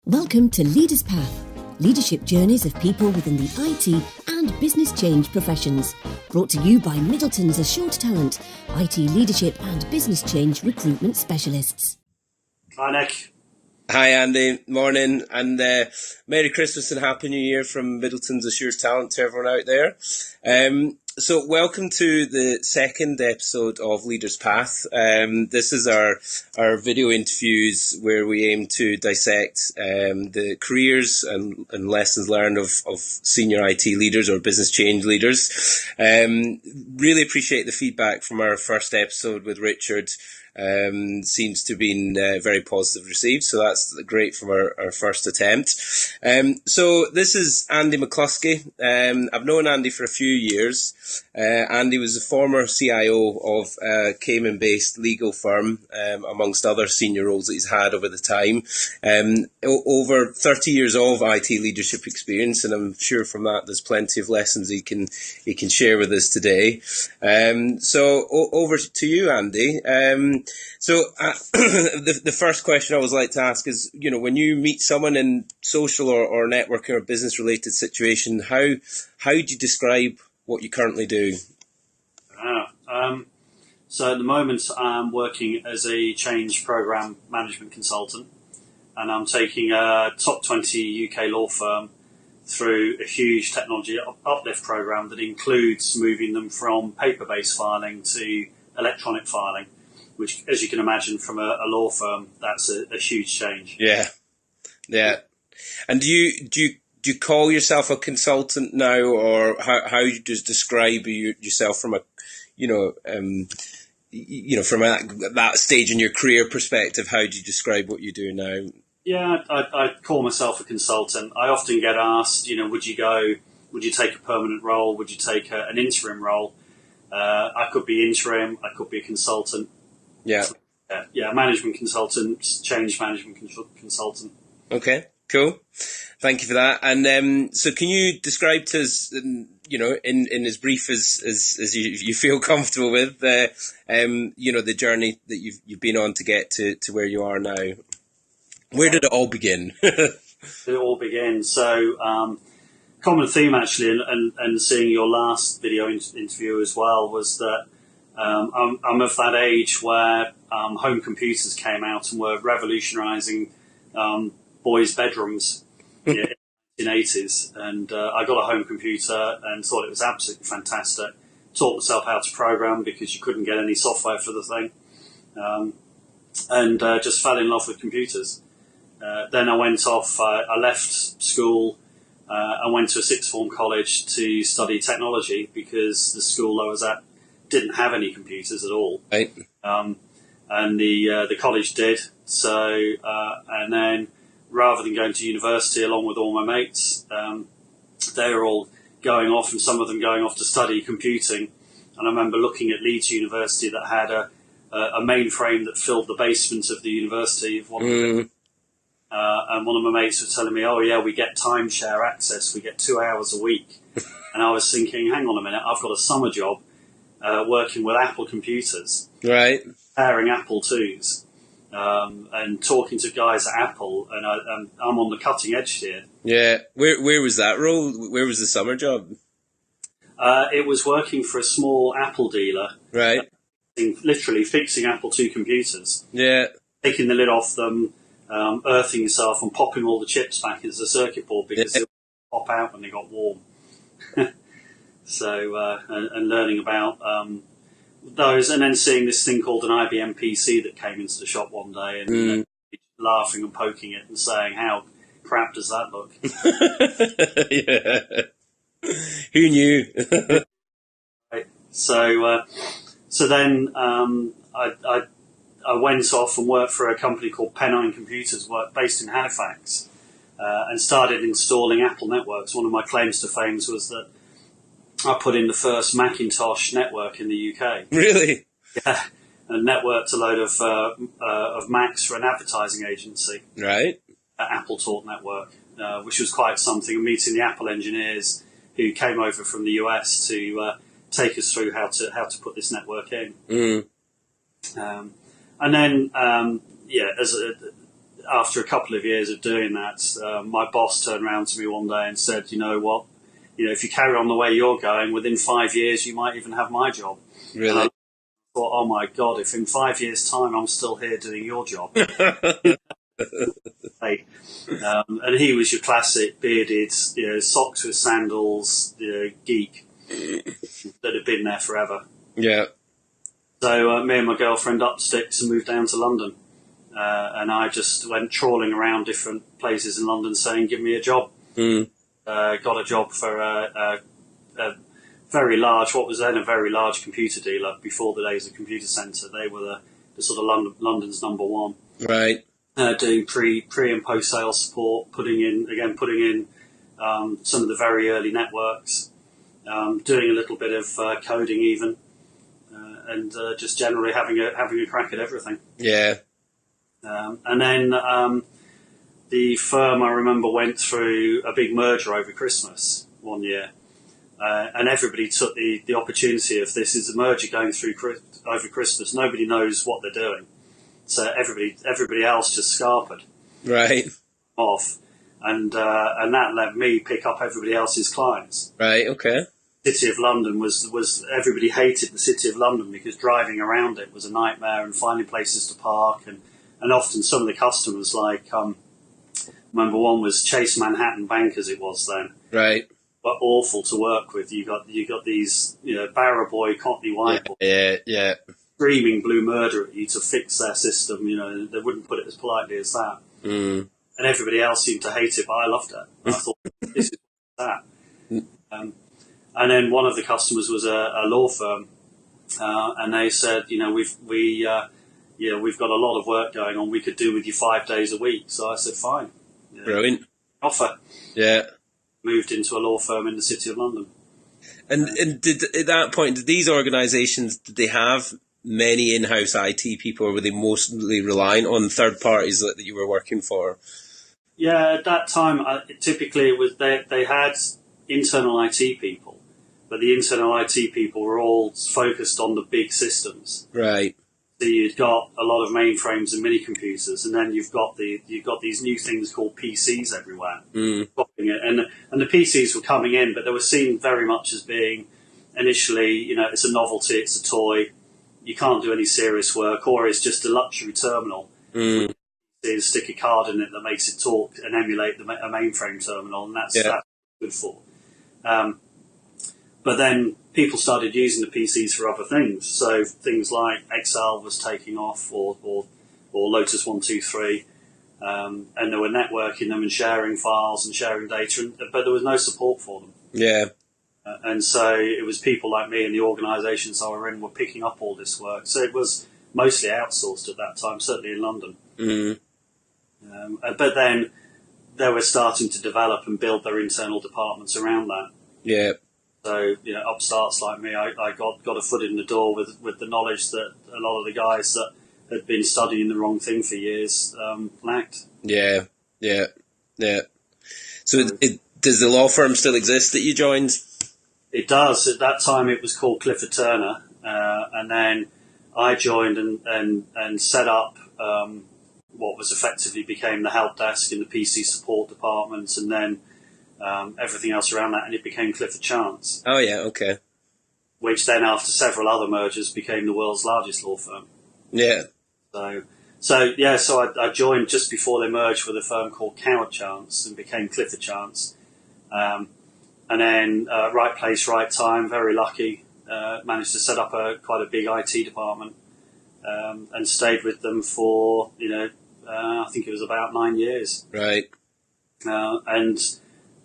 Welcome to Leaders Path, leadership journeys of people within the IT and business change professions. Brought to you by Middleton's Assured Talent, IT leadership and business change recruitment specialists. Hi, Nick. Hi, Andy. Morning, and Merry Christmas and Happy New Year from Middleton's Assured Talent to everyone out there. So welcome to the second episode of Leaders Path. This is our video interviews where we aim to dissect the careers and lessons learned of senior IT leaders or business change leaders. Really appreciate the feedback from our first episode with Richard. Seems to have been very positive received, so that's great from our first attempt. So this is Andy Maclusky. I've known Andy for a few years. Andy was a former CIO of a Cayman-based legal firm, amongst other senior roles that he's had over the time. Over 30 years of IT leadership experience, and I'm sure from that there's plenty of lessons he can share with us today. So over to you, Andy. So the first question I always like to ask is, when you meet someone in social or networking or business related situation, how do you describe what you currently do? So at the moment I'm working as a change program management consultant, and I'm taking a top 20 UK law firm through a huge technology uplift program that includes moving them from paper-based filing to electronic filing, which, as you can imagine, from a law firm, that's a huge change. Yeah. And do you call yourself a consultant now, or how you just describe yourself from from that stage in your career perspective? How do you describe what you do now? Yeah, I call myself a consultant. I often get asked, would you take a permanent role? Would you take an interim role? I could be interim. I could be a consultant. Yeah, management consultant, change management consultant. Okay, cool. Thank you for that. And so can you describe to us, in as brief as you feel comfortable with, the journey that you've been on to get to where you are now? Where did it all begin? It all began. So, common theme actually, and seeing your last video interview as well, was that I'm of that age where home computers came out and were revolutionising boys' bedrooms in the 1980s. And I got a home computer and thought it was absolutely fantastic. Taught myself how to program because you couldn't get any software for the thing. And just fell in love with computers. Then I went off, I left school. I went to a sixth form college to study technology because the school I was at didn't have any computers at all. Right. And the college did. So, and then rather than going to university along with all my mates, they were all going off, and some of them going off to study computing. And I remember looking at Leeds University that had a mainframe that filled the basement of the university of one of them. And one of my mates was telling me, oh yeah, we get timeshare access, we get 2 hours a week. And I was thinking, hang on a minute, I've got a summer job working with Apple computers, right? Pairing Apple IIs, and talking to guys at Apple, and I'm on the cutting edge here. Yeah, where was that role? Where was the summer job? It was working for a small Apple dealer, right? Literally fixing Apple II computers. Yeah, taking the lid off them, earthing yourself, and popping all the chips back into the circuit board because they would pop out when they got warm. So, and learning about those, and then seeing this thing called an IBM PC that came into the shop one day, and laughing and poking it and saying, how crap does that look? Yeah. Who knew? Right. So then I went off and worked for a company called Pennine Computers, based in Halifax, and started installing Apple networks. One of my claims to fame was that I put in the first Macintosh network in the UK. Really? Yeah, and networked a load of Macs for an advertising agency. Right. Apple Talk Network, which was quite something. Meeting the Apple engineers who came over from the US to take us through how to put this network in. And then, after a couple of years of doing that, my boss turned around to me one day and said, "You know what? If you carry on the way you're going, within 5 years, you might even have my job." Really? And I thought, "Oh my God, if in 5 years' time I'm still here doing your job." And he was your classic bearded, socks with sandals, geek that had been there forever. Yeah. So me and my girlfriend upped sticks and moved down to London. And I just went trawling around different places in London saying, "Give me a job." Got a job for a very large, what was then a very large computer dealer before the days of Computer Centre. They were the sort of London's number one. Right. Doing pre and post sale support, putting in some of the very early networks, doing a little bit of coding even, and just generally having a crack at everything. Yeah. And then the firm, I remember, went through a big merger over Christmas one year, and everybody took the opportunity of this is a merger going through over Christmas. Nobody knows what they're doing. So everybody else just scarpered off, and that let me pick up everybody else's clients. Right. Okay. City of London was everybody hated the City of London because driving around it was a nightmare and finding places to park, and often some of the customers, like remember one was Chase Manhattan Bank as it was then. Right. Were awful to work with. You got these Barrow Boy, Cockney White Boy. Yeah. Screaming blue murder at you to fix their system. They wouldn't put it as politely as that. And everybody else seemed to hate it, but I loved it. I thought, this is that. And then one of the customers was a law firm, and they said, we've got a lot of work going on. We could do with you 5 days a week. So I said, fine. Brilliant. Offer. Yeah. Moved into a law firm in the City of London. And did at that point, did these organisations, did they have many in-house IT people, or were they mostly reliant on third parties that you were working for? Yeah, at that time, typically it was they had internal IT people, but the internal IT people were all focused on the big systems. Right. So you'd got a lot of mainframes and mini computers, and then you've got these new things called PCs everywhere. And the PCs were coming in, but they were seen very much as being initially, it's a novelty, it's a toy. You can't do any serious work, or it's just a luxury terminal. Stick a card in it that makes it talk and emulate a mainframe terminal, and that's good for. But then people started using the PCs for other things. So things like Excel was taking off, or Lotus 123, and they were networking them and sharing files and sharing data, but there was no support for them. Yeah. And so it was people like me and the organisations I were in were picking up all this work. So it was mostly outsourced at that time, certainly in London. But then they were starting to develop and build their internal departments around that. Yeah. So, upstarts like me, I got a foot in the door with the knowledge that a lot of the guys that had been studying the wrong thing for years lacked. Yeah. So does the law firm still exist that you joined? It does. At that time, it was called Clifford Turner, and then I joined and set up what was effectively became the help desk in the PC support department, and then everything else around that, and it became Clifford Chance. Oh yeah, okay. Which then, after several other mergers, became the world's largest law firm. Yeah. So I joined just before they merged with a firm called Coward Chance and became Clifford Chance. And then right place, right time, very lucky, managed to set up quite a big IT department, and stayed with them for, I think it was about 9 years. Right. And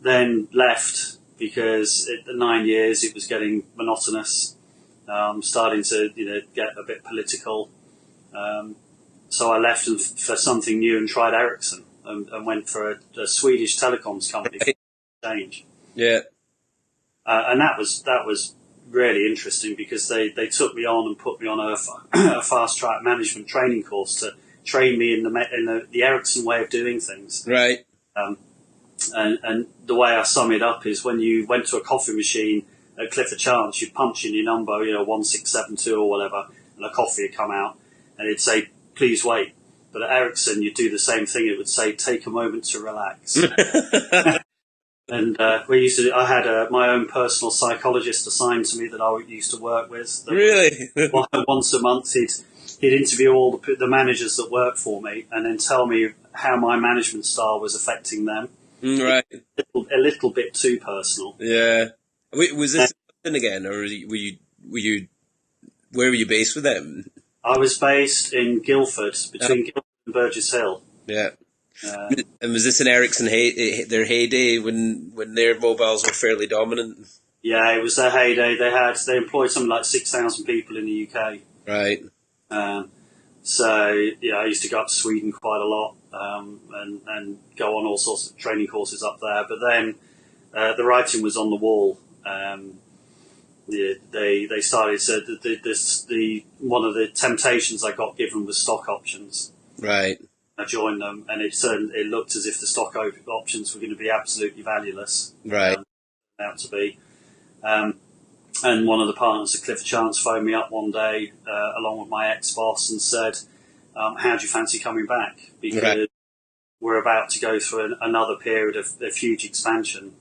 then left because at the 9 years it was getting monotonous, starting to, get a bit political. So I left for something new and tried Ericsson and went for a Swedish telecoms company for change. Yeah. And that was really interesting because they took me on and put me on a fast track management training course to train me in the Ericsson way of doing things. Right. And the way I sum it up is when you went to a coffee machine at Clifford Chance, you'd punch in your number, 1672 or whatever, and a coffee would come out, and it'd say, "Please wait." But at Ericsson, you'd do the same thing. It would say, take a moment to relax. And I had my own personal psychologist assigned to me that I used to work with. Really? Once a month, he'd interview all the managers that worked for me and then tell me how my management style was affecting them. Right. A little bit too personal. Yeah. Was this London again, or where were you based with them? I was based in Guildford, between Guildford and Burgess Hill. Yeah. And was this in Ericsson their heyday when their mobiles were fairly dominant? Yeah, it was their heyday. They employed something like 6,000 people in the UK. Right. So yeah, I used to go up to Sweden quite a lot and go on all sorts of training courses up there. But then the writing was on the wall. They started. So one of the temptations I got given was stock options. Right. I joined them, and it looked as if the stock options were going to be absolutely valueless. Right. Out to be. And one of the partners at Clifford Chance phoned me up one day, along with my ex-boss, and said, how do you fancy coming back? Because we're about to go through another period of huge expansion.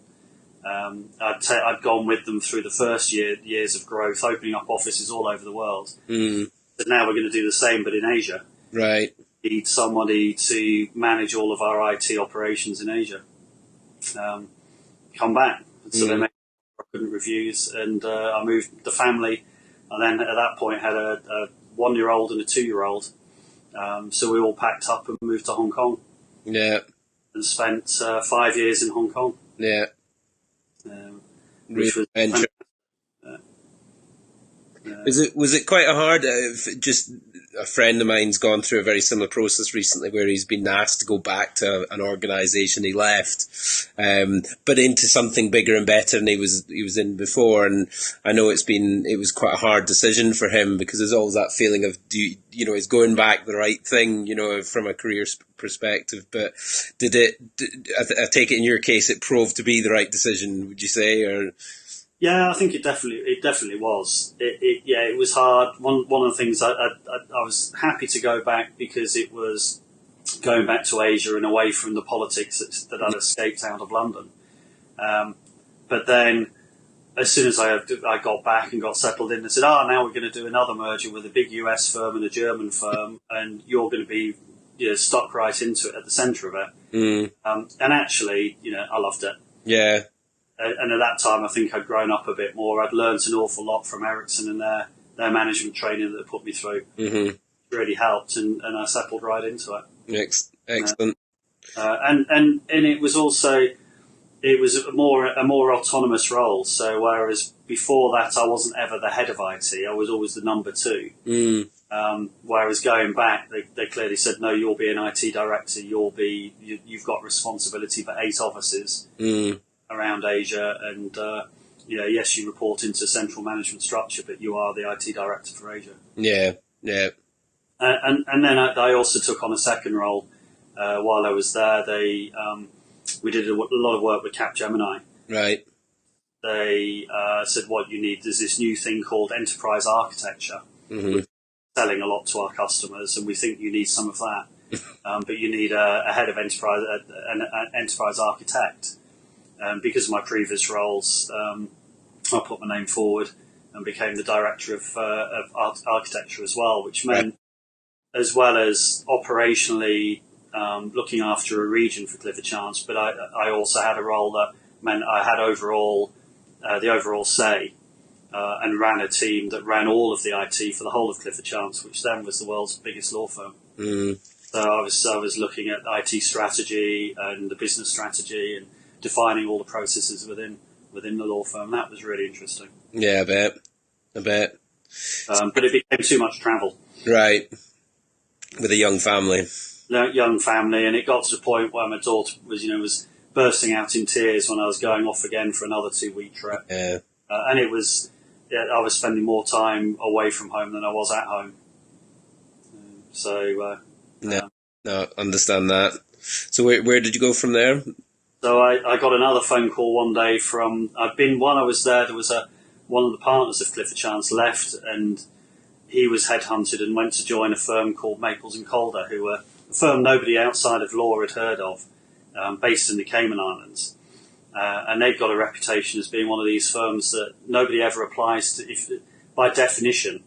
I'd gone with them through the first years of growth, opening up offices all over the world. But now we're going to do the same, but in Asia. Right. Need somebody to manage all of our IT operations in Asia. Come back. So they made reviews, and I moved the family, and then at that point had a 1-year-old and a 2-year-old. So we all packed up and moved to Hong Kong. Yeah. And spent 5 years in Hong Kong. Yeah. Which was Was it quite a hard? Just a friend of mine's gone through a very similar process recently, where he's been asked to go back to an organisation he left, but into something bigger and better than he was in before. And I know it was quite a hard decision for him, because there's always that feeling of, is going back the right thing, from a career perspective. But I take it in your case, it proved to be the right decision, would you say, or? Yeah, I think it definitely was. It was hard. One of the things I was happy to go back, because it was going back to Asia and away from the politics that I'd escaped out of London. But then, as soon as I got back and got settled in, they said, now we're going to do another merger with a big US firm and a German firm, and you're going to be stuck right into it, at the centre of it. And actually, I loved it. Yeah. And at that time, I think I'd grown up a bit more. I'd learnt an awful lot from Ericsson and their management training that they put me through. Mm-hmm. It really helped, and I settled right into it. Excellent. And it was also, it was a more autonomous role. So whereas before that I wasn't ever the head of IT, I was always the number 2. Whereas going back, they clearly said, no, you'll be an IT director. You've got responsibility for 8 offices. Around Asia, and yes, you report into central management structure, but you are the IT director for Asia. Yeah. And then I also took on a second role while I was there. We did a lot of work with Capgemini. Right. They said, what you need is this new thing called enterprise architecture. We're selling a lot to our customers, and we think you need some of that. But you need a head of enterprise, an enterprise architect. Because of my previous roles, I put my name forward and became the director of architecture as well, which meant, as well as operationally looking after a region for Clifford Chance, but I also had a role that meant I had the overall say, and ran a team that ran all of the IT for the whole of Clifford Chance, which then was the world's biggest law firm. So I was looking at IT strategy and the business strategy and defining all the processes within the law firm. That was really interesting. Yeah, I bet. But it became too much travel. Right. With a young family. Young family, and it got to the point where my daughter was bursting out in tears when I was going off again for another 2-week trip. Yeah. And I was spending more time away from home than I was at home. No, understand that. So where did you go from there? So I got another phone call one day while I was there was one of the partners of Clifford Chance left, and he was headhunted and went to join a firm called Maples and Calder, who were a firm nobody outside of law had heard of, based in the Cayman Islands. And they've got a reputation as being one of these firms that nobody ever applies to. If, by definition,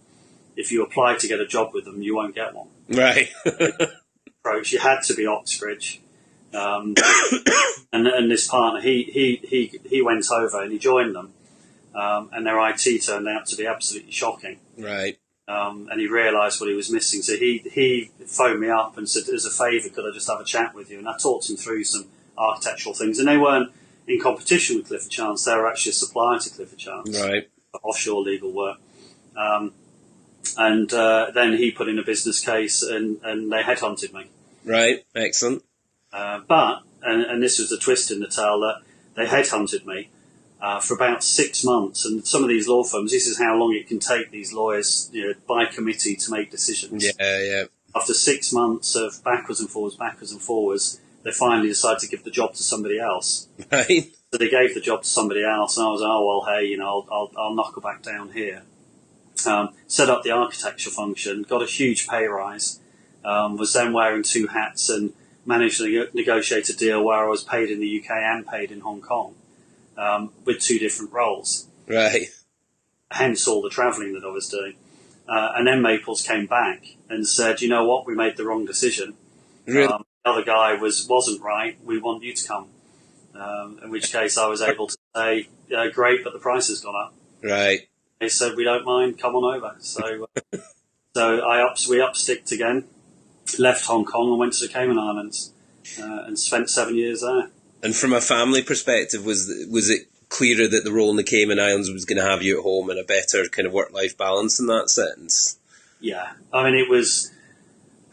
if you apply to get a job with them, you won't get one. Right. Approach. You had to be Oxbridge. And this partner, he went over and he joined them. And their IT turned out to be absolutely shocking. Right. And he realised what he was missing. So he phoned me up and said, as a favour, could I just have a chat with you? And I talked him through some architectural things. And they weren't in competition with Clifford Chance. They were actually a supplier to Clifford Chance. Right. For offshore legal work. And then he put in a business case and they headhunted me. Right. Excellent. But this was the twist in the tale, that they headhunted me for about 6 months. And some of these law firms, this is how long it can take these lawyers, by committee to make decisions. Yeah. After 6 months of backwards and forwards, they finally decided to give the job to somebody else. Right. So they gave the job to somebody else, and I was like, oh, well, hey, I'll knuckle back down here. Set up the architecture function, got a huge pay rise, was then wearing 2 hats and managed to negotiate a deal where I was paid in the UK and paid in Hong Kong, with 2 different roles. Right. Hence all the travelling that I was doing. And then Maples came back and said, you know what, we made the wrong decision. Really? The other guy wasn't right, we want you to come. In which case I was able to say, great, but the price has gone up. Right. They said, we don't mind, come on over. So we upsticked again, left Hong Kong and went to the Cayman Islands, and spent 7 years there. And from a family perspective, was it clearer that the role in the Cayman Islands was going to have you at home and a better kind of work-life balance in that sense? Yeah. I mean,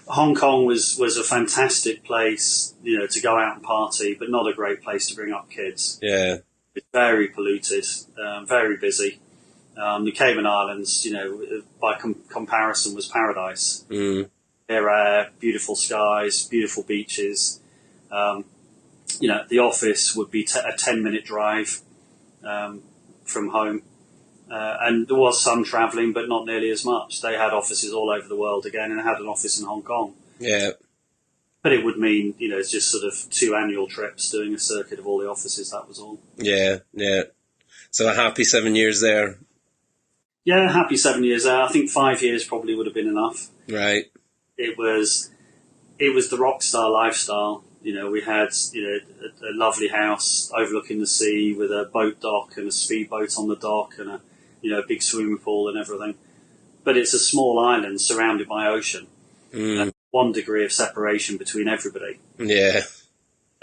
Hong Kong was a fantastic place, to go out and party, but not a great place to bring up kids. Yeah. It's very polluted, very busy. The Cayman Islands, by comparison, was paradise. Mm. Clear air, beautiful skies, beautiful beaches. The office would be a 10-minute drive from home. And there was some travelling, but not nearly as much. They had offices all over the world again, and had an office in Hong Kong. Yeah. But it would mean, it's just sort of 2 annual trips doing a circuit of all the offices, that was all. Yeah. So a happy 7 years there. Yeah, happy 7 years there. I think 5 years probably would have been enough. Right. It was the rock star lifestyle. We had, a lovely house overlooking the sea with a boat dock and a speedboat on the dock and a big swimming pool and everything. But it's a small island surrounded by ocean. And 1 degree of separation between everybody. Yeah.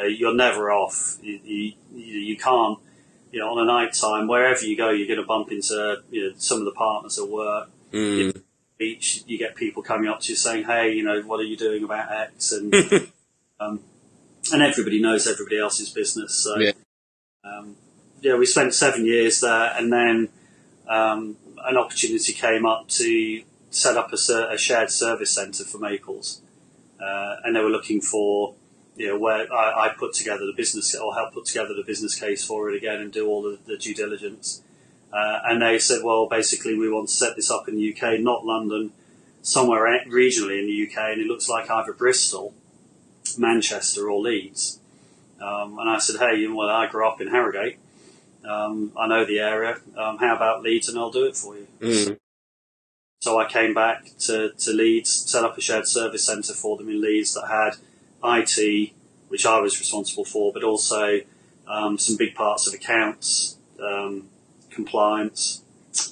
You're never off. You can't, on a night time, wherever you go, you're going to bump into, some of the partners at work. Beach, you get people coming up to you saying, hey, what are you doing about X? And and everybody knows everybody else's business. So, we spent 7 years there, and then an opportunity came up to set up a shared service centre for Maples. And they were looking for, where I put together the business, or help put together the business case for it again and do all the due diligence. And they said, well, basically, we want to set this up in the UK, not London, somewhere regionally in the UK, and it looks like either Bristol, Manchester, or Leeds. And I said, hey, I grew up in Harrogate. I know the area. How about Leeds, and I'll do it for you. Mm. So I came back to Leeds, set up a shared service centre for them in Leeds that had IT, which I was responsible for, but also some big parts of accounts, compliance,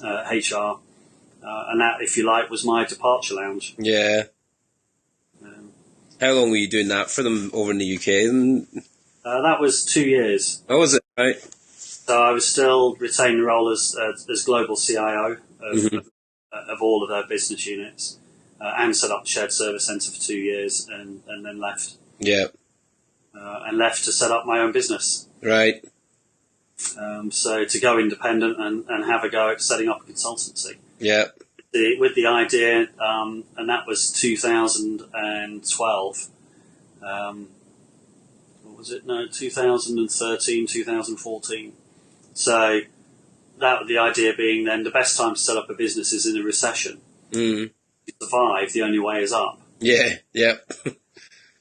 HR, and that, if you like, was my departure lounge. Yeah. How long were you doing that for them over in the UK? That was 2 years. Oh, was it? Right. So I was still retaining the role as global CIO of all of their business units, and set up a shared service centre for 2 years, and then left. Yeah. And left to set up my own business. Right. So to go independent and have a go at setting up a consultancy. Yeah. With the idea, and that was 2012. What was it? No, 2013, 2014. So the idea being then the best time to set up a business is in a recession. Mm. To survive, the only way is up. Yeah.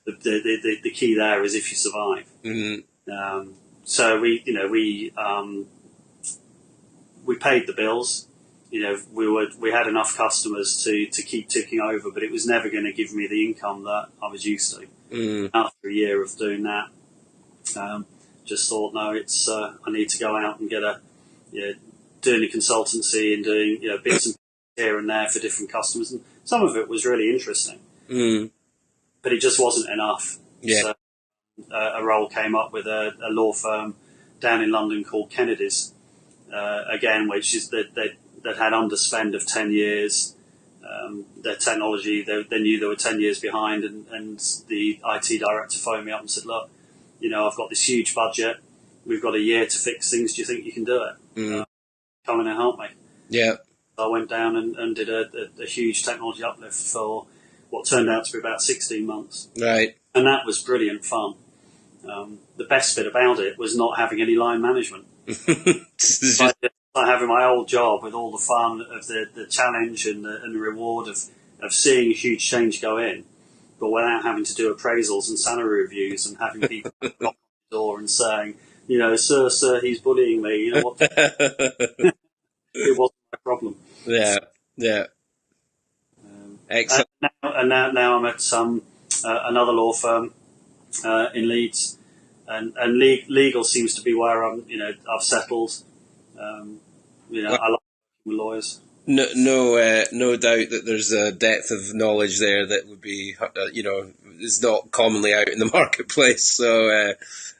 the key there is if you survive. Mm-hmm. So we paid the bills. We had enough customers to keep ticking over, but it was never going to give me the income that I was used to. Mm. After a year of doing that, just thought, no, it's I need to go out and get doing the consultancy and doing bits and pieces here and there for different customers, and some of it was really interesting, but it just wasn't enough. Yeah. So a role came up with a law firm down in London called Kennedy's, again, which is that they'd had underspend of 10 years. Their technology, they knew they were 10 years behind, and the IT director phoned me up and said, look, I've got this huge budget. We've got a year to fix things. Do you think you can do it? Come in and help me. Yeah. So I went down and did a huge technology uplift for what turned out to be about 16 months. Right. And that was brilliant fun. The best bit about it was not having any line management. Like having my old job with all the fun of the challenge and the reward of seeing a huge change go in, but without having to do appraisals and salary reviews and having people knock on the door and saying, sir, he's bullying me. What? It wasn't my problem. Yeah, yeah. Excellent. And now I'm at another law firm in Leeds, and legal seems to be where I've settled. I like working with lawyers. No doubt that there's a depth of knowledge there that would be, is not commonly out in the marketplace. So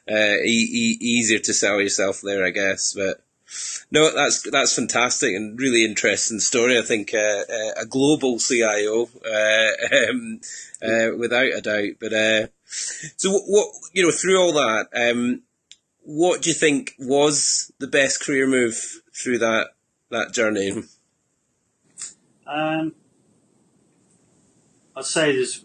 easier to sell yourself there, I guess. But no, that's fantastic and really interesting story. I think a global CIO, without a doubt. But so what through all that, what do you think was the best career move through that journey? I'd say there's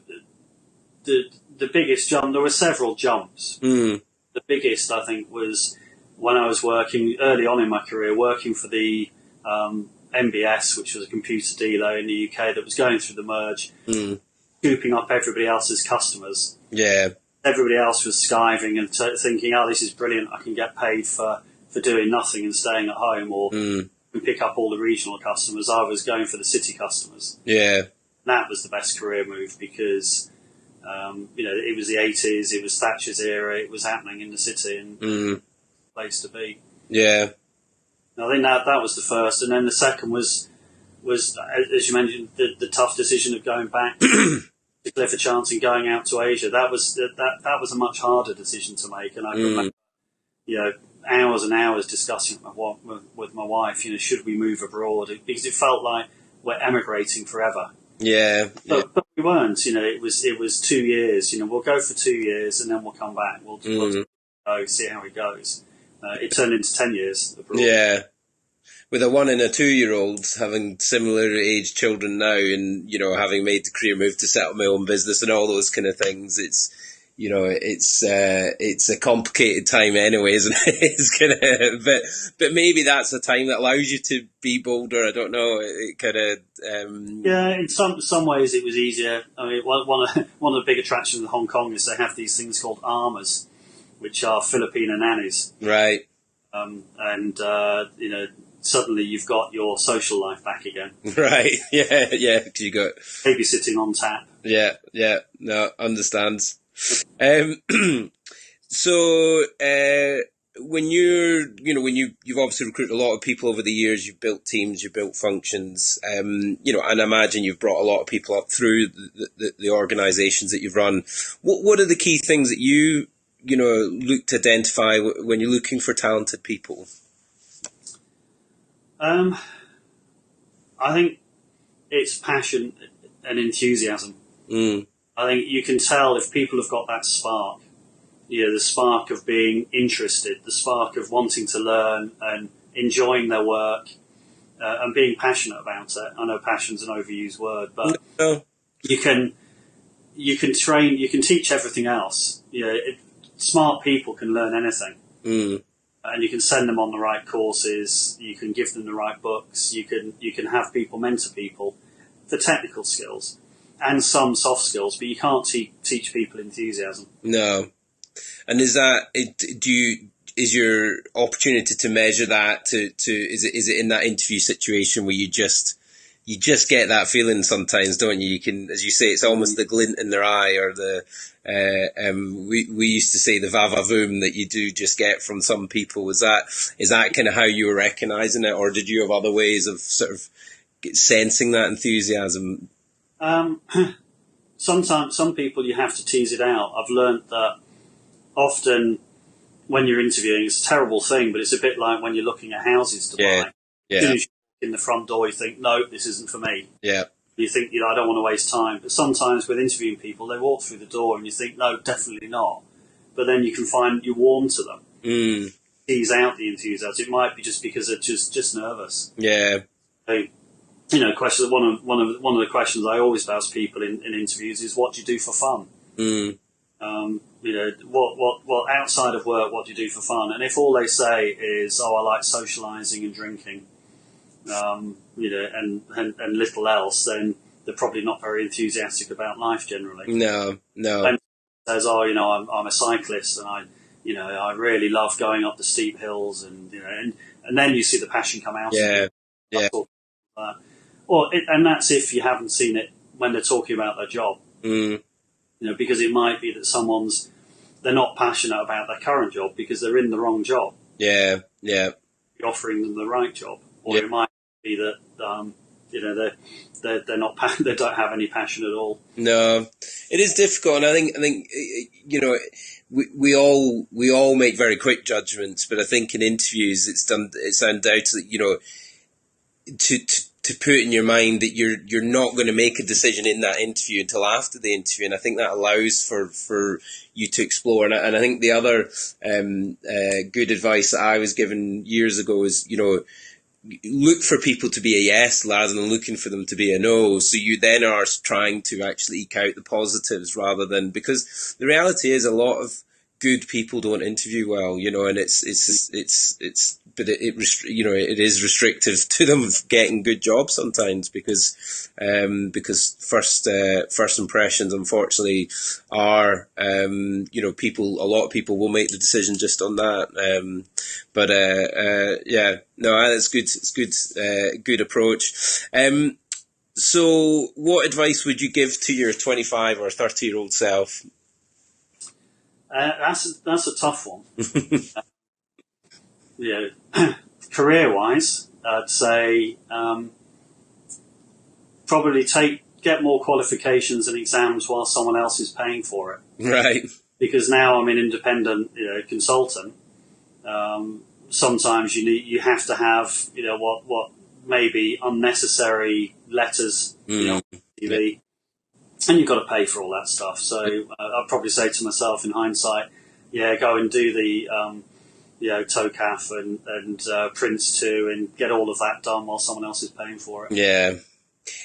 the biggest jump. There were several jumps. The biggest, I think, was when I was working early on in my career, working for the MBS, which was a computer dealer in the UK that was going through the merge, scooping up everybody else's customers. Yeah. Everybody else was skiving and thinking, oh, this is brilliant. I can get paid for doing nothing and staying at home, or can pick up all the regional customers. I was going for the city customers. Yeah. That was the best career move because, it was the 80s, it was Thatcher's era, it was happening in the city and place to be. Yeah. And I think that was the first. And then the second was as you mentioned, the tough decision of going back to Clifford Chance and going out to Asia. That was a much harder decision to make. And I remember, hours and hours discussing with my wife, should we move abroad? Because it felt like we're emigrating forever. Yeah. But we weren't. It was 2 years. We'll go for 2 years and then we'll come back. We'll go see how it goes. It turned into 10 years abroad. Yeah. With a 1 and a 2-year-old having similar age children now, and having made the career move to set up my own business and all those kind of things, it's it's a complicated time anyway, isn't it? It's but maybe that's a time that allows you to be bolder. I don't know. It kind of yeah. In some ways, it was easier. I mean, one of the big attractions in Hong Kong is they have these things called amas, which are Filipino nannies, right? Suddenly you've got your social life back again. Right. Yeah. Because you got babysitting on tap. Yeah. No, understands. So when you've obviously recruited a lot of people over the years, you've built teams, you've built functions, and I imagine you've brought a lot of people up through the organisations that you've run. What are the key things that you look to identify when you're looking for talented people? I think it's passion and enthusiasm. I think you can tell if people have got that spark, the spark of being interested, the spark of wanting to learn and enjoying their work, and being passionate about it. I know passion's an overused word, but you can train, you can teach everything else. Smart people can learn anything. And you can send them on the right courses. You can give them the right books. You can have people mentor people for technical skills. and some soft skills, but you can't teach people enthusiasm. No. And is your opportunity to measure that is it in that interview situation where you just get that feeling sometimes, don't you? You can, as you say, it's almost the glint in their eye, or the we used to say the va-va-voom that you do just get from some people. Is that kind of how you were recognising it, or did you have other ways of sort of sensing that enthusiasm? Sometimes some people you have to tease it out. I've learned that often when you're interviewing, it's a terrible thing, but it's a bit like when you're looking at houses to buy. Yeah. As soon as you're in the front door, you think, no, this isn't for me. Yeah. You think, I don't want to waste time. But sometimes with interviewing people, they walk through the door and you think, no, definitely not. But then you can find you're warm to them. Tease out the enthusiasm. It might be just because they're just nervous. Yeah. So, question. One of the questions I always ask people in interviews is, what do you do for fun? What outside of work, what do you do for fun? And if all they say is, I like socialising and drinking, and little else, then they're probably not very enthusiastic about life generally. No. And says, I'm a cyclist, and I really love going up the steep hills, and then you see the passion come out. Yeah. And that's if you haven't seen it when they're talking about their job. Because it might be that they're not passionate about their current job because they're in the wrong job. Yeah. You're offering them the right job, or it might be that they're not they don't have any passion at all. No, it is difficult, and I think we all make very quick judgments, but I think in interviews it's undoubtedly to put in your mind that you're not going to make a decision in that interview until after the interview, and I think that allows for you to explore. And I think the other good advice that I was given years ago is look for people to be a yes rather than looking for them to be a no. So you then are trying to actually eke out the positives rather than, because the reality is a lot of good people don't interview well, and it is restrictive to them getting good jobs sometimes because first impressions unfortunately are a lot of people will make the decision just on that. It's good. It's good approach. So what advice would you give to your 25 or 30-year-old self? That's a tough one. Career-wise, I'd say probably get more qualifications and exams while someone else is paying for it. Right. Because now I'm an independent consultant. Sometimes you have to have what may be unnecessary letters on TV. And you've got to pay for all that stuff. So I'd probably say to myself in hindsight, go and do the TOCAF and Prince 2 and get all of that done while someone else is paying for it. Yeah.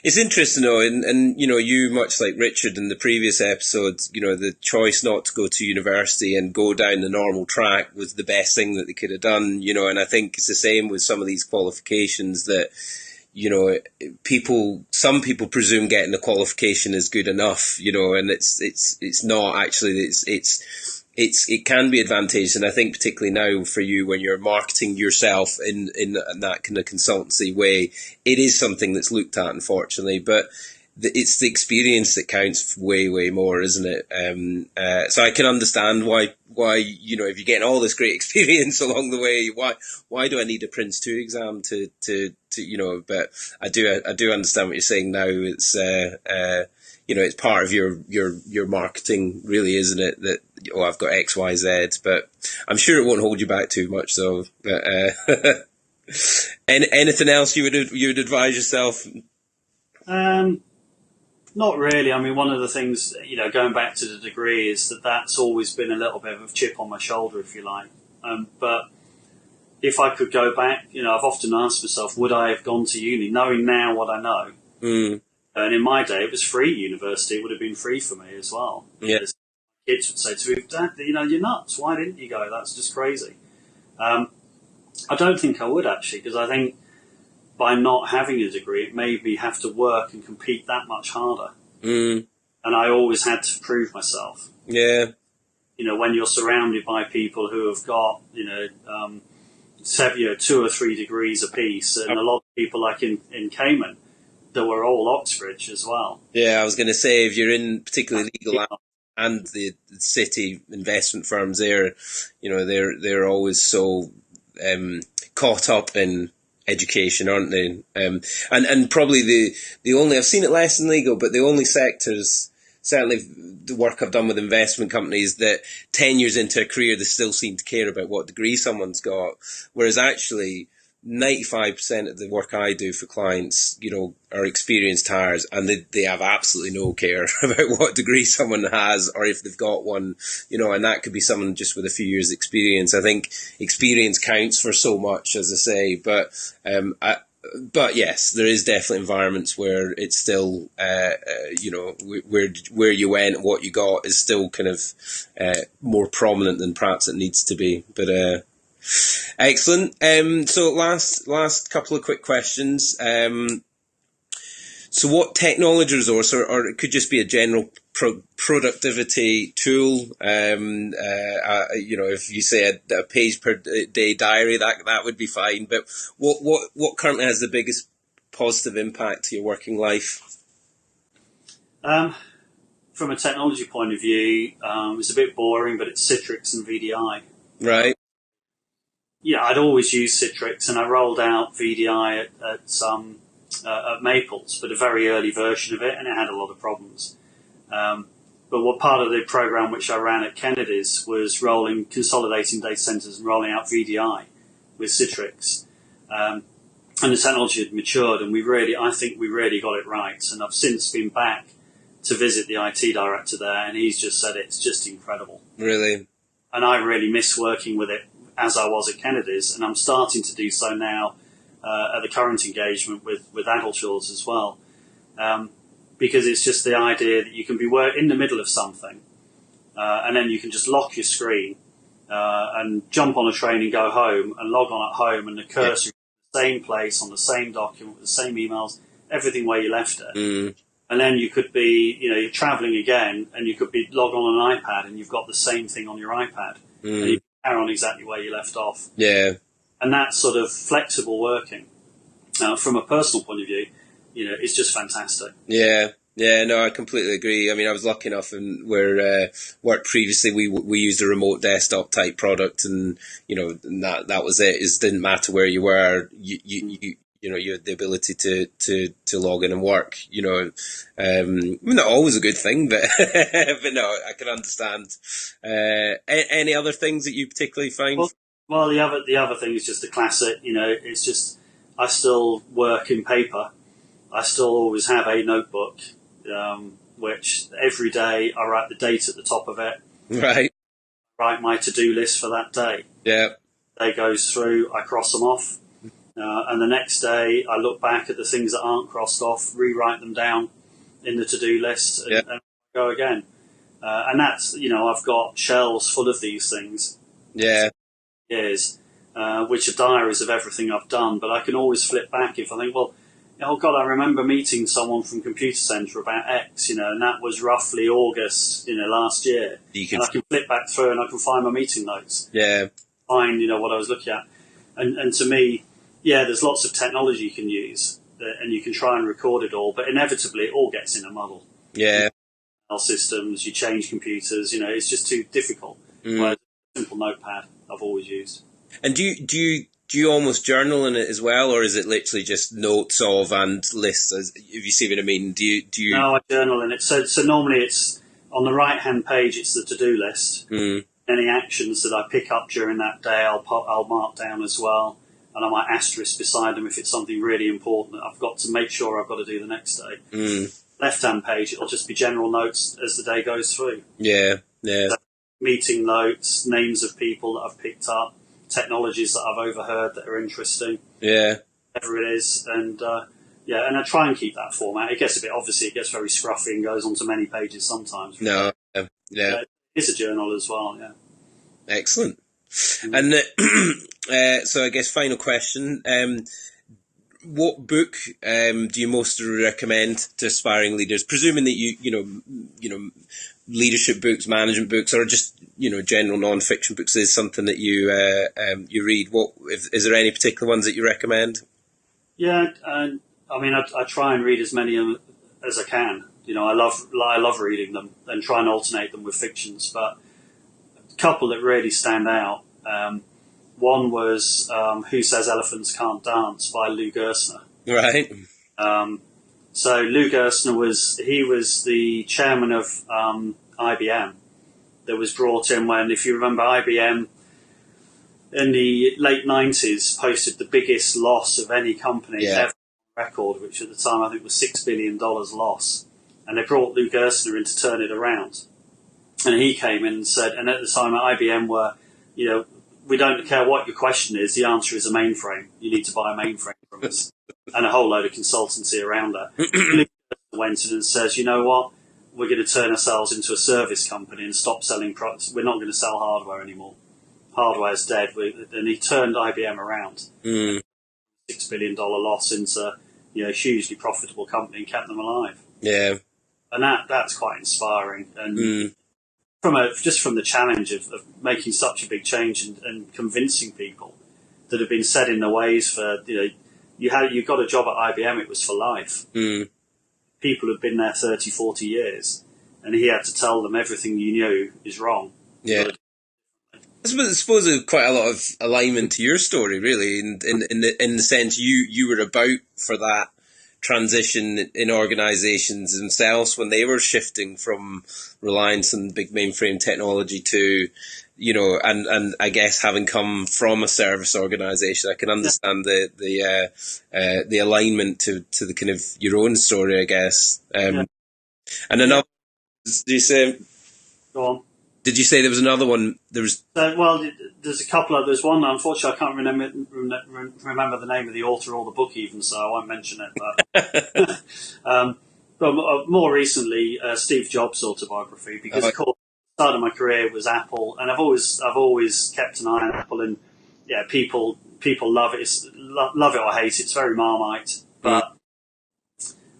It's interesting though, and you, much like Richard in the previous episode, the choice not to go to university and go down the normal track was the best thing that they could have done, and I think it's the same with some of these qualifications that some people presume getting the qualification is good enough, and it's not actually. It can be advantageous, and I think particularly now for you when you're marketing yourself in that kind of consultancy way, it is something that's looked at, unfortunately. But it's the experience that counts way more, isn't it? So I can understand why if you're getting all this great experience along the way, why do I need a Prince 2 exam to but I do understand what you're saying now. It's it's part of your marketing, really, isn't it? That I've got X, Y, Z, but I'm sure it won't hold you back too much. So, but anything else you would advise yourself? Not really. I mean, one of the things, going back to the degree is that's always been a little bit of a chip on my shoulder, if you like. But if I could go back, I've often asked myself, would I have gone to uni, knowing now what I know? And in my day, it was free university. It would have been free for me as well. Yeah. Kids would say to me, Dad, you're nuts. Why didn't you go? That's just crazy. I don't think I would, actually, because I think by not having a degree, it made me have to work and compete that much harder. Mm. And I always had to prove myself. Yeah. When you're surrounded by people who have got, 2 or 3 degrees apiece, and a lot of people like in Cayman that were all Oxbridge as well. Yeah, I was going to say, if you're in particularly legal and the city investment firms there, they're always so caught up in education, aren't they? And probably the only, I've seen it less in legal, but the only sectors, certainly the work I've done with investment companies, that 10 years into a career, they still seem to care about what degree someone's got. Whereas actually 95% of the work I do for clients, are experienced hires, and they have absolutely no care about what degree someone has or if they've got one, and that could be someone just with a few years experience. I think experience counts for so much, as I say, but yes, there is definitely environments where it's still, where you went and what you got is still kind of more prominent than perhaps it needs to be. But excellent. So last couple of quick questions. So what technology resource, or it could just be a general productivity tool, if you say a page per day diary, that would be fine. But what currently has the biggest positive impact to your working life? From a technology point of view, it's a bit boring, but it's Citrix and VDI. Right. Yeah, I'd always used Citrix, and I rolled out VDI at Maples, but a very early version of it, and it had a lot of problems. But what part of the program which I ran at Kennedy's was consolidating data centers and rolling out VDI with Citrix. And the technology had matured, and I think we really got it right. And I've since been back to visit the IT director there, and he's just said it's just incredible. Really? And I really miss working with it as I was at Kennedy's, and I'm starting to do so now at the current engagement with Adultshaws as well. Because it's just the idea that you can be in the middle of something, and then you can just lock your screen and jump on a train and go home and log on at home, and the cursor is in the same place on the same document with the same emails, everything where you left it. Mm. And then you could be, you're travelling again, and you could be logged on an iPad, and you've got the same thing on your iPad, and you can carry on exactly where you left off. Yeah. And that sort of flexible working, from a personal point of view, it's just fantastic. Yeah. Yeah, no, I completely agree. I mean, I was lucky enough in where worked previously. We used a remote desktop type product, and and that was it. It didn't matter where you were. You had the ability to log in and work. Not always a good thing, but but no, I can understand. Any other things that you particularly find? Well, the other thing is just the classic. It's just I still work in paper. I still always have a notebook, which every day I write the date at the top of it. Right. Write my to-do list for that day. Yeah. Day goes through, I cross them off. And the next day I look back at the things that aren't crossed off, rewrite them down in the to-do list, and go again. And that's, I've got shelves full of these things. Yeah. Years, which are diaries of everything I've done, but I can always flip back if I think, well, oh God, I remember meeting someone from Computer Centre about X, and that was roughly August, last year. And I can flip back through and I can find my meeting notes. Yeah. Find, what I was looking at. And to me, there's lots of technology you can use, and you can try and record it all, but inevitably it all gets in a muddle. Yeah. Systems, you change computers, it's just too difficult. Whereas a simple notepad I've always used. And do you almost journal in it as well, or is it literally just notes of and lists? If you see what I mean, do you? No, I journal in it. So normally it's on the right hand page. It's the to-do list. Any actions that I pick up during that day, I'll mark down as well, and I might asterisk beside them if it's something really important that I've got to make sure I've got to do the next day. Left hand page, it'll just be general notes as the day goes through. Yeah. So meeting notes, names of people that I've picked up, technologies that I've overheard that are interesting. Yeah. Whatever it is. And and I try and keep that format. It gets very scruffy and goes on to many pages sometimes. No. Yeah. It's a journal as well, yeah. Excellent. And so I guess final question. what book do you most recommend to aspiring leaders? Presuming that you know, leadership books, management books, or just general non-fiction books is something that you read. Is there any particular ones that you recommend? Yeah, I mean, I try and read as many as I can. I love reading them and try and alternate them with fictions. But a couple that really stand out. One was Who Says Elephants Can't Dance by Lou Gerstner. Right. So Lou Gerstner was the chairman of IBM that was brought in when, if you remember, IBM in the late 90s posted the biggest loss of any company ever on record, which at the time I think was $6 billion loss. And they brought Lou Gerstner in to turn it around. And he came in and said, and at the time at IBM were, we don't care what your question is, the answer is a mainframe. You need to buy a mainframe from us. And a whole load of consultancy around that. Lou went in and says, you know what, we're going to turn ourselves into a service company and stop selling products. We're not going to sell hardware anymore. Hardware's dead. And he turned IBM around. $6 billion loss into a hugely profitable company and kept them alive. Yeah. And that's quite inspiring. And from the challenge of making such a big change and convincing people that have been set in their ways for, you got a job at IBM, it was for life. People have been there 30, 40 years, and he had to tell them everything you knew is wrong. Yeah. I suppose there's quite a lot of alignment to your story, really, in the sense you were about for that transition in organisations themselves when they were shifting from reliance on big mainframe technology to, and I guess having come from a service organisation, I can understand the alignment to the kind of your own story, I guess. And another, did you say? Go on. Did you say there was another one? There's a couple of. There's one. Unfortunately, I can't remember the name of the author or the book even, so I won't mention it. But more recently, Steve Jobs' autobiography, because of course, the start of my career was Apple, and I've always kept an eye on Apple, and people love it. Love it or hate it. It's very Marmite, but.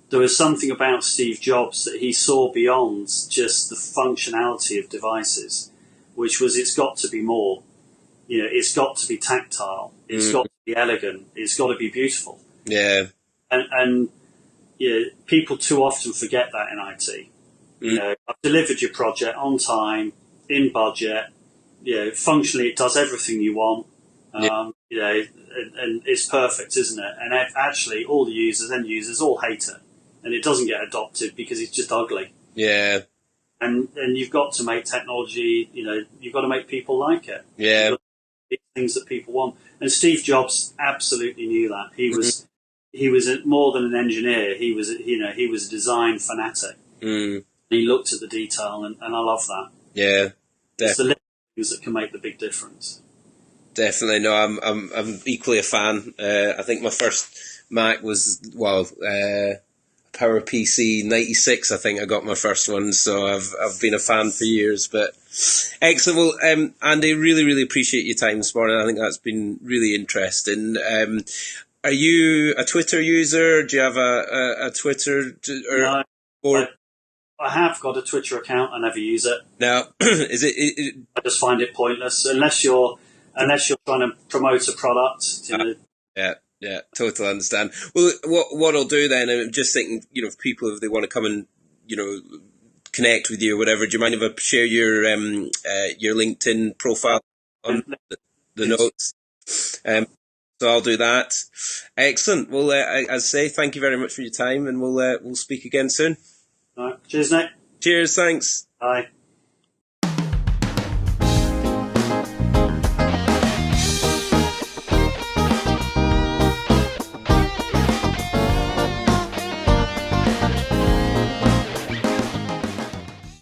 There was something about Steve Jobs that he saw beyond just the functionality of devices, which was it's got to be more. It's got to be tactile. It's got to be elegant. It's got to be beautiful. Yeah. And people too often forget that in IT. I've delivered your project on time, in budget. Functionally it does everything you want. And it's perfect, isn't it? And actually all the end users all hate it. And it doesn't get adopted because it's just ugly. Yeah. And you've got to make technology, you've got to make people like it. Yeah. Things that people want. And Steve Jobs absolutely knew that. He was more than an engineer. He was a design fanatic. He looked at the detail, and I love that. Yeah. It's the little things that can make the big difference. Definitely. No, I'm equally a fan. I think my first Mac was, PowerPC 96, I think I got my first one, so I've been a fan for years. But excellent. Well, Andy, really, really appreciate your time this morning. I think that's been really interesting. Are you a Twitter user? Do you have a Twitter? No, I have got a Twitter account. I never use it. Now, is it? I just find it pointless unless you're trying to promote a product. Yeah, totally understand. Well, what I'll do then, I'm just thinking, if people, if they want to come and, connect with you or whatever, do you mind if I share your LinkedIn profile on the notes? So I'll do that. Excellent. Well, as I say, thank you very much for your time, and we'll speak again soon. All right. Cheers, Nick. Cheers. Thanks. Bye.